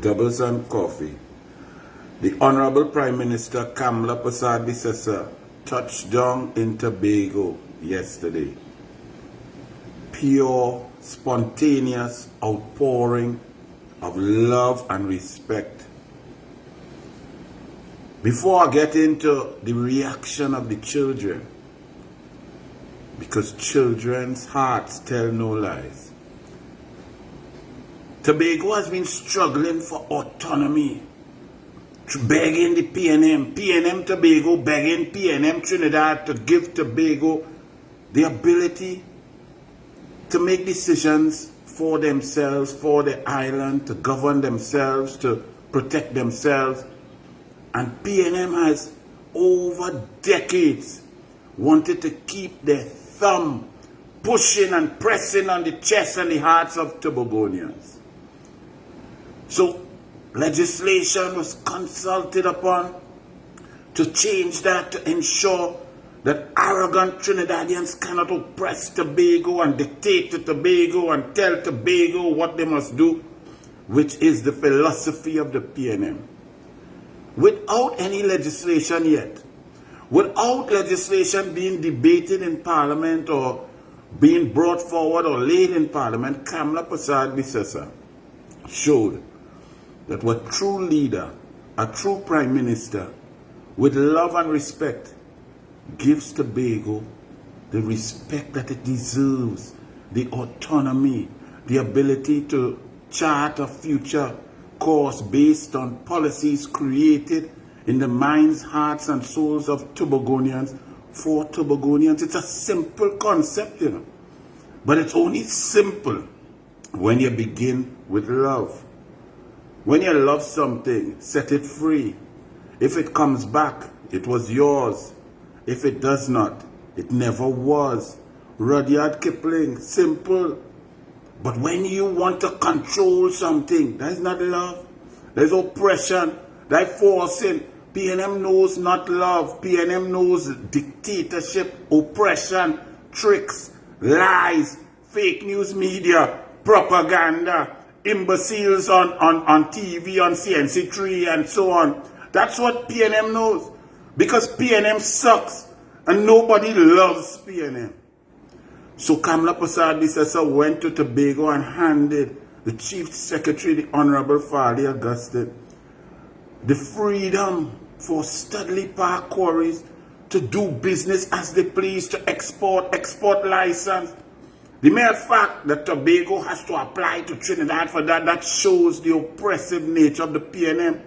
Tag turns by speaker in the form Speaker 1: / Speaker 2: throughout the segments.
Speaker 1: Doubles and coffee. The Honorable Prime Minister Kamla Persad Bissessar touched down in Tobago yesterday. Pure, spontaneous outpouring of love and respect. Before I get into the reaction of the children, because children's hearts tell no lies, Tobago has been struggling for autonomy, begging the PNM Tobago, begging PNM Trinidad to give Tobago the ability to make decisions for themselves, for the island, to govern themselves, to protect themselves. And PNM has, over decades, wanted to keep their thumb pushing and pressing on the chest and the hearts of Tobagonians. So legislation was consulted upon to change that, to ensure that arrogant Trinidadians cannot oppress Tobago and dictate to Tobago and tell Tobago what they must do, which is the philosophy of the PNM. Without any legislation yet, without legislation being debated in Parliament or being brought forward or laid in Parliament, Kamla Persad Bissessar showed that a true leader, a true Prime Minister, with love and respect, gives Tobago the respect that it deserves, the autonomy, the ability to chart a future course based on policies created in the minds, hearts, and souls of Tobagonians for Tobagonians. It's a simple concept, but it's only simple when you begin with love. When you love something, set it free. If it comes back, it was yours. If it does not, it never was. Rudyard Kipling, simple. But when you want to control something, that is not love. There's oppression, there's forcing. PNM knows not love. PNM knows dictatorship, oppression, tricks, lies, fake news media, propaganda, imbeciles on TV, on CNC3 and so on. That's what PNM knows. Because PNM sucks and nobody loves PNM. So Kamla Persad Bissessar went to Tobago and handed the Chief Secretary, the Honorable Farley Augustine, the freedom for Studley Park quarries to do business as they please, to export license. The mere fact that Tobago has to apply to Trinidad for that shows the oppressive nature of the PNM.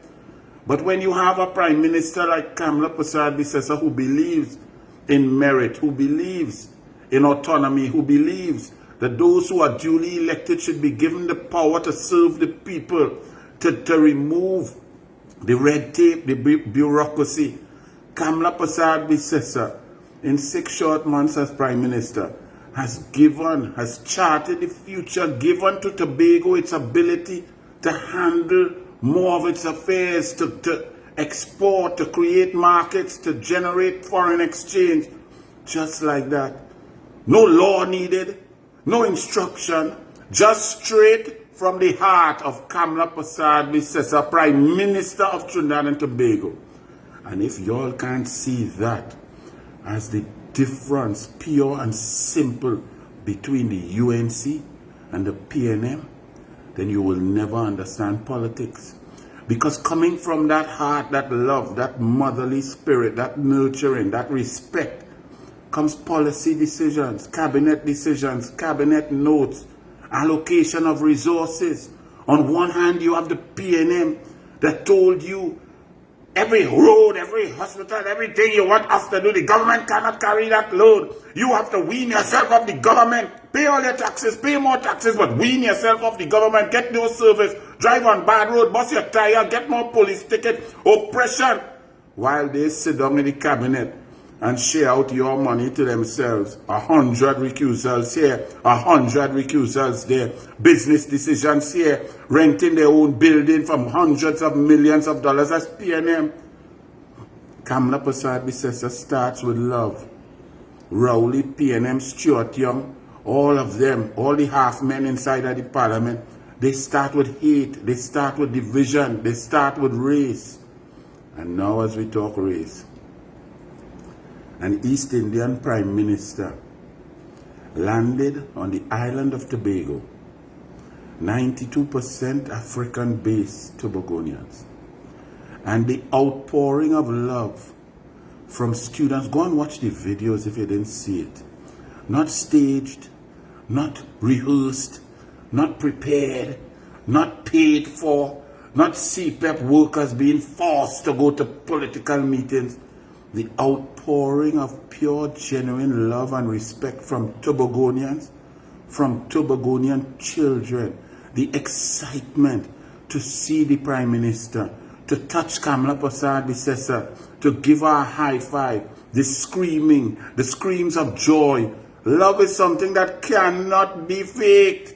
Speaker 1: But when you have a Prime Minister like Kamla Persad Bissessar who believes in merit, who believes in autonomy, who believes that those who are duly elected should be given the power to serve the people, to remove the red tape, the bureaucracy, Kamla Persad Bissessar, in 6 short months as Prime Minister, has charted the future, given to Tobago its ability to handle more of its affairs, to export, to create markets, to generate foreign exchange, just like that. No law needed, no instruction, just straight from the heart of Kamla Persad Bissessar, Prime Minister of Trinidad and Tobago. And if y'all can't see that as the difference, pure and simple, between the UNC and the PNM, then you will never understand politics. Because coming from that heart, that love, that motherly spirit, that nurturing, that respect, comes policy decisions, cabinet notes, allocation of resources. On one hand, you have the PNM that told you every road, every hospital, everything you want us to do, the government cannot carry that load. You have to wean yourself off the government. Pay all your taxes, pay more taxes, but wean yourself off the government. Get no service, drive on bad road, bust your tire, get more police ticket, oppression. While they sit down in the cabinet and share out your money to themselves. 100 recusals here, 100 recusals there. Business decisions here, renting their own building from hundreds of millions of dollars as PNM. Kamla Persad Bissessar starts with love. Rowley, PNM, Stuart Young, all of them, all the half men inside of the parliament, They start with hate. They start with division. They start with race. And now as we talk race, an East Indian Prime Minister landed on the island of Tobago, 92% African-based Tobagonians. And the outpouring of love from students, go and watch the videos if you didn't see it. Not staged, not rehearsed, not prepared, not paid for, not CPEP workers being forced to go to political meetings. The outpouring of pure, genuine love and respect from Tobagonians, from Tobagonian children. The excitement to see the Prime Minister, to touch Kamla Persad Bissessar, to give her a high five. The screaming, the screams of joy. Love is something that cannot be faked.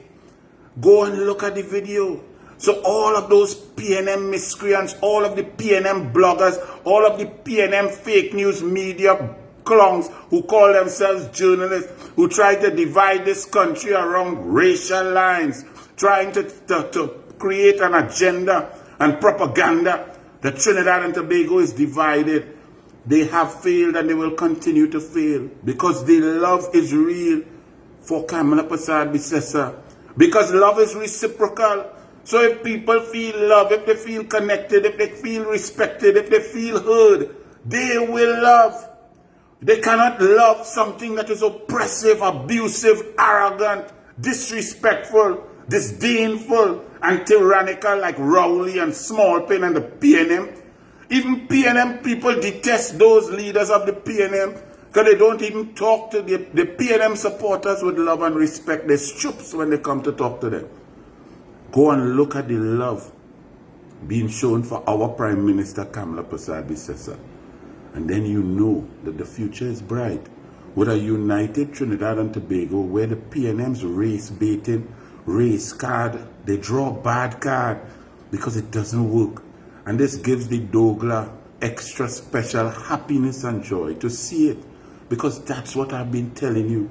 Speaker 1: Go and look at the video. So all of those PNM miscreants, all of the PNM bloggers, all of the PNM fake news media clowns who call themselves journalists, who try to divide this country around racial lines, trying to create an agenda and propaganda that Trinidad and Tobago is divided. They have failed and they will continue to fail because the love is real for Kamla Persad Bissessar. Because love is reciprocal. So if people feel love, if they feel connected, if they feel respected, if they feel heard, they will love. They cannot love something that is oppressive, abusive, arrogant, disrespectful, disdainful, and tyrannical like Rowley and Smallpin and the PNM. Even PNM people detest those leaders of the PNM because they don't even talk to the PNM supporters with love and respect. They're stoops when they come to talk to them. Go and look at the love being shown for our Prime Minister Kamla Persad Bissessar. And then you know that the future is bright. With a united Trinidad and Tobago where the PNM's race baiting, race card, they draw bad card because it doesn't work. And this gives the Dogla extra special happiness and joy to see it. Because that's what I've been telling you.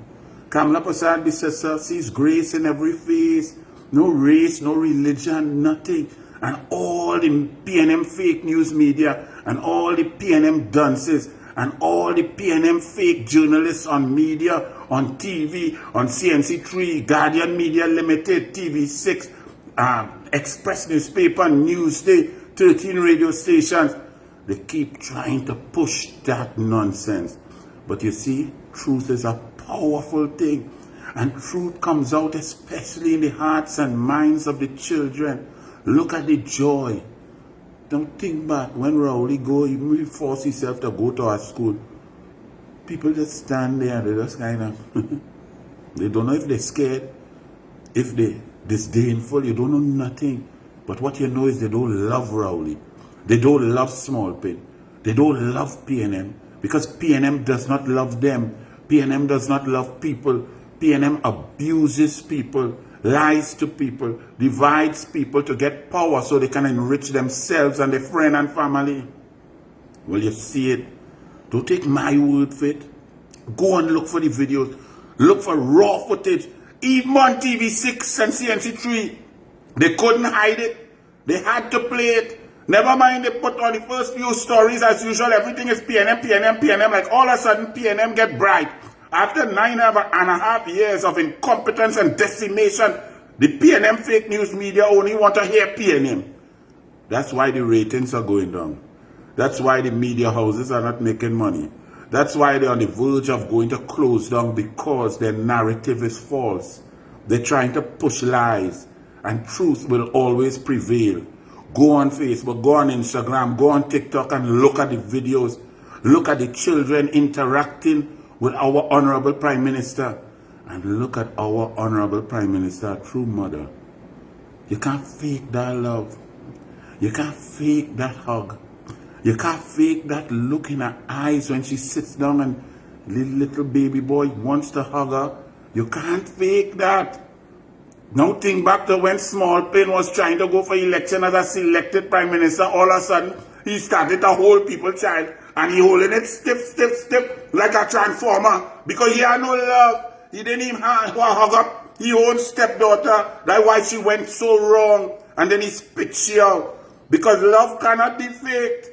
Speaker 1: Kamla Persad Bissessar sees grace in every face. No race, no religion, nothing. And all the PNM fake news media and all the PNM dunces and all the PNM fake journalists on media, on TV, on CNC3, Guardian Media Limited, TV6, Express Newspaper, Newsday, 13 radio stations. They keep trying to push that nonsense. But you see, truth is a powerful thing. And truth comes out especially in the hearts and minds of the children. Look at the joy. Don't think back when Rowley go, even he force himself to go to our school. People just stand there and they just kind of, they don't know if they're scared, if they're disdainful, you don't know nothing. But what you know is they don't love Rowley. They don't love Smallpin. They don't love PNM because PNM does not love them. PNM does not love people. PNM abuses people, lies to people, divides people to get power so they can enrich themselves and their friend and family. Well, you see it. Don't take my word for it. Go and look for the videos. Look for raw footage. Even on TV6 and CNC3, they couldn't hide it. They had to play it. Never mind, they put on the first few stories as usual. Everything is PNM, PNM, PNM. Like all of a sudden, PNM get bright. After 9.5 years of incompetence and decimation, the PNM fake news media only want to hear PNM. That's why the ratings are going down. That's why the media houses are not making money. That's why they're on the verge of going to close down because their narrative is false. They're trying to push lies, and truth will always prevail. Go on Facebook, go on Instagram, go on TikTok and look at the videos. Look at the children interacting with our Honorable Prime Minister. And look at our Honorable Prime Minister, true mother. You can't fake that love. You can't fake that hug. You can't fake that look in her eyes when she sits down and little baby boy wants to hug her. You can't fake that. Now think back to when Smallpin was trying to go for election as a selected Prime Minister. All of a sudden, he started to hold people's child. And he holding it stiff, like a transformer. Because he had no love. He didn't even hug up. his own stepdaughter. That's why she went so wrong. And then he spits she out. Because love cannot be faked.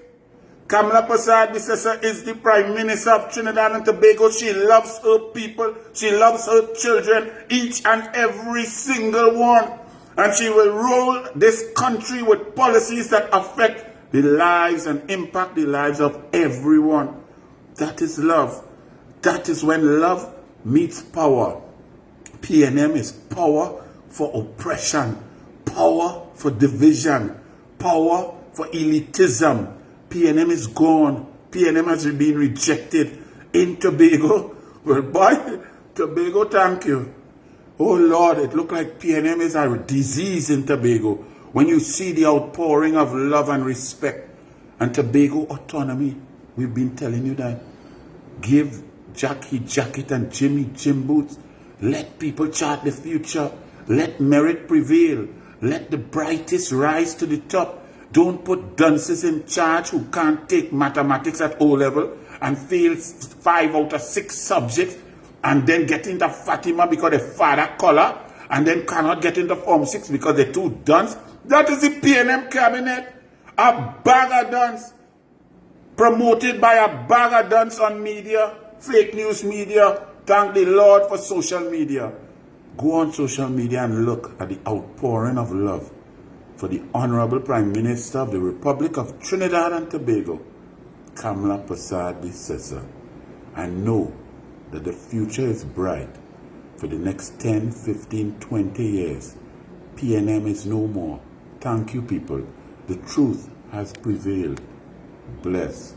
Speaker 1: Kamla Persad Bissessar is the Prime Minister of Trinidad and Tobago. She loves her people. She loves her children, each and every single one. And she will rule this country with policies that affect the lives and impact the lives of everyone. That is love. That is when love meets power. PNM is power for oppression, power for division, power for elitism. PNM is gone. PNM has been rejected in Tobago. Well, boy, Tobago, thank you. Oh Lord, it looks like PNM is a disease in Tobago. When you see the outpouring of love and respect and Tobago autonomy, we've been telling you that. Give Jackie Jacket and Jimmy Jim Boots. Let people chart the future. Let merit prevail. Let the brightest rise to the top. Don't put dunces in charge who can't take mathematics at O level and fail 5 out of 6 subjects and then get into Fatima because the father color and then cannot get into Form 6 because they're too dunce. That is the PNM cabinet. A bag of dunce. Promoted by a bag of dunce on media, fake news media. Thank the Lord for social media. Go on social media and look at the outpouring of love for the Honorable Prime Minister of the Republic of Trinidad and Tobago, Kamla Persad Bissessar. And know that the future is bright for the next 10, 15, 20 years. PNM is no more. Thank you, people. The truth has prevailed. Bless.